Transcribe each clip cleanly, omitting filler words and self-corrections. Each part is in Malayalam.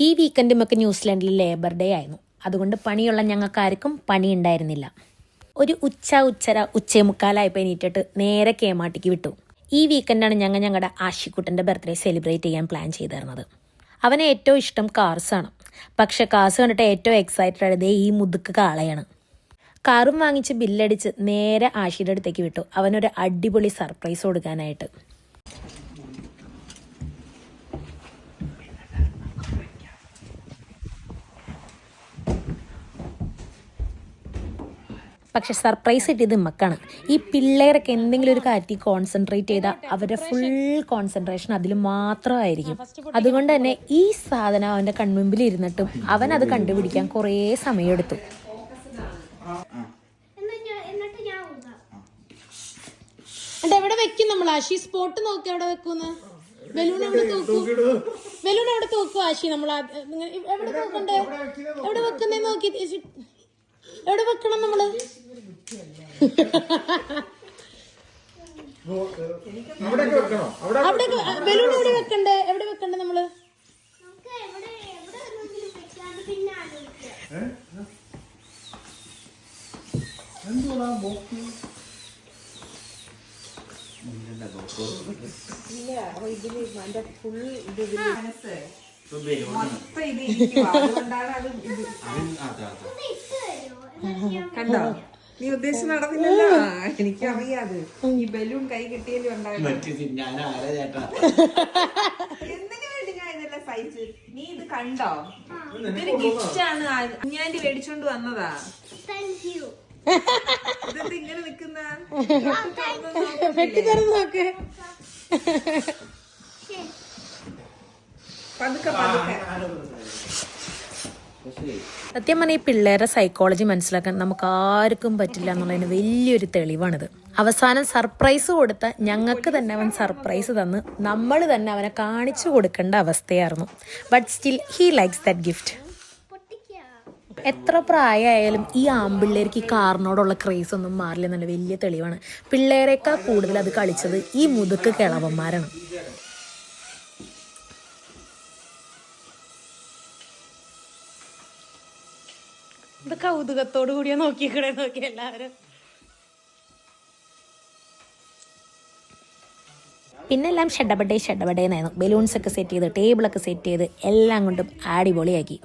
ഈ വീക്കെൻഡുമൊക്കെ ന്യൂസിലാൻഡിൽ ലേബർ ഡേ ആയിരുന്നു. അതുകൊണ്ട് പണിയുള്ള ഞങ്ങൾക്കാർക്കും പണി ഉണ്ടായിരുന്നില്ല. ഒരു ഉച്ചമുക്കാലായപ്പോൾ എണീറ്റിട്ട് നേരെ കേമാട്ടിക്ക് വിട്ടു. ഈ വീക്കെൻഡാണ് ഞങ്ങളുടെ ആഷിക്കുട്ടൻ്റെ ബർത്ത്ഡേ സെലിബ്രേറ്റ് ചെയ്യാൻ പ്ലാൻ ചെയ്തിരുന്നത്. അവന് ഏറ്റവും ഇഷ്ടം കാർസാണ്. പക്ഷെ കാർസ് കണ്ടിട്ട് ഏറ്റവും എക്സൈറ്റഡ് ആയത് ഈ മുതുക്ക് കാളയാണ്. കാറും വാങ്ങിച്ച് ബില്ലടിച്ച് നേരെ ആഷിയുടെ അടുത്തേക്ക് വിട്ടു, അവനൊരു അടിപൊളി സർപ്രൈസ് കൊടുക്കാനായിട്ട്. പക്ഷെ സർപ്രൈസ് കിട്ടിയത് ഇമ്മക്കാണ്. ഈ പിള്ളേരൊക്കെ എന്തെങ്കിലും ഒരു കാര്യത്തിൽ കോൺസെൻട്രേറ്റ് ചെയ്താൽ അവരുടെ ഫുൾ കോൺസെൻട്രേഷൻ അതിൽ മാത്രമായിരിക്കും. അതുകൊണ്ട് തന്നെ ഈ സാധനം അവൻ്റെ കൺമുമ്പിൽ ഇരുന്നിട്ടും അവൻ അത് കണ്ടുപിടിക്കാൻ കുറേ സമയമെടുത്തു. എവിടെ വെക്കും നമ്മൾ? ആശി സ്പോട്ട് നോക്കി എവിടെ വെക്കൂന്ന്? ബലൂൺ അവിടെ തൂക്കും ആശി. നമ്മൾ എവിടെ നോക്കണ്ടേ? എവിടെ വെക്കുന്നേ നോക്കി, എവിടെ വെക്കണം നമ്മള്? അവിടെ ബലൂൺ എവിടെ വെക്കണ്ടേ? എവിടെ വെക്കണ്ടേ നമ്മള്? കണ്ടോ, നീ ഉദ്ദേശിച്ച് നടന്നില്ലല്ലോ. എനിക്കറിയാത് ഈ ബലൂൺ കൈ കിട്ടിയല്ലോ ഉണ്ടായിരുന്നു. എന്തിനു വേണ്ടി ഞാൻ ഇതെല്ലാം സഹിച്ചു. നീ ഇത് കണ്ടോ? ഇതൊരു ഗിഫ്റ്റ് ആണ്. ഞാൻ മേടിച്ചോണ്ട് വന്നതാ. ഇതെന്താ ഇങ്ങനെ നിക്കുന്ന? നോക്ക്. പതുക്കെ പതുക്കെ. സത്യം പറഞ്ഞാൽ ഈ പിള്ളേരുടെ സൈക്കോളജി മനസ്സിലാക്കാൻ നമുക്ക് ആർക്കും പറ്റില്ല എന്നുള്ളതിന് വലിയൊരു തെളിവാണിത്. അവസാനം സർപ്രൈസ് കൊടുത്ത ഞങ്ങൾക്ക് തന്നെ അവൻ സർപ്രൈസ് തന്ന് നമ്മൾ തന്നെ അവനെ കാണിച്ചു കൊടുക്കേണ്ട അവസ്ഥയായിരുന്നു. But still he likes that gift. എത്ര പ്രായമായാലും ഈ ആമ്പിള്ളേർക്ക് ഈ കാറിനോടുള്ള ക്രേസ് ഒന്നും മാറില്ല എന്നുള്ള വലിയ തെളിവാണ്. പിള്ളേരെക്കാൾ കൂടുതൽ അത് കളിച്ചത് ഈ മുതുക്ക് കിളവന്മാരാണ്. ഇത് കൗതുകത്തോടു കൂടിയാ നോക്കിയ എല്ലാവരും. പിന്നെല്ലാം ഷഡബഡേന്നായിരുന്നു. ബലൂൺസ് ഒക്കെ സെറ്റ് ചെയ്ത്, ടേബിളൊക്കെ സെറ്റ് ചെയ്ത് എല്ലാം കൊണ്ടും അടിപൊളിയാക്കി.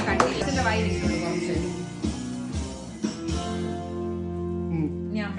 കണ്ടീഷന്റെ വായി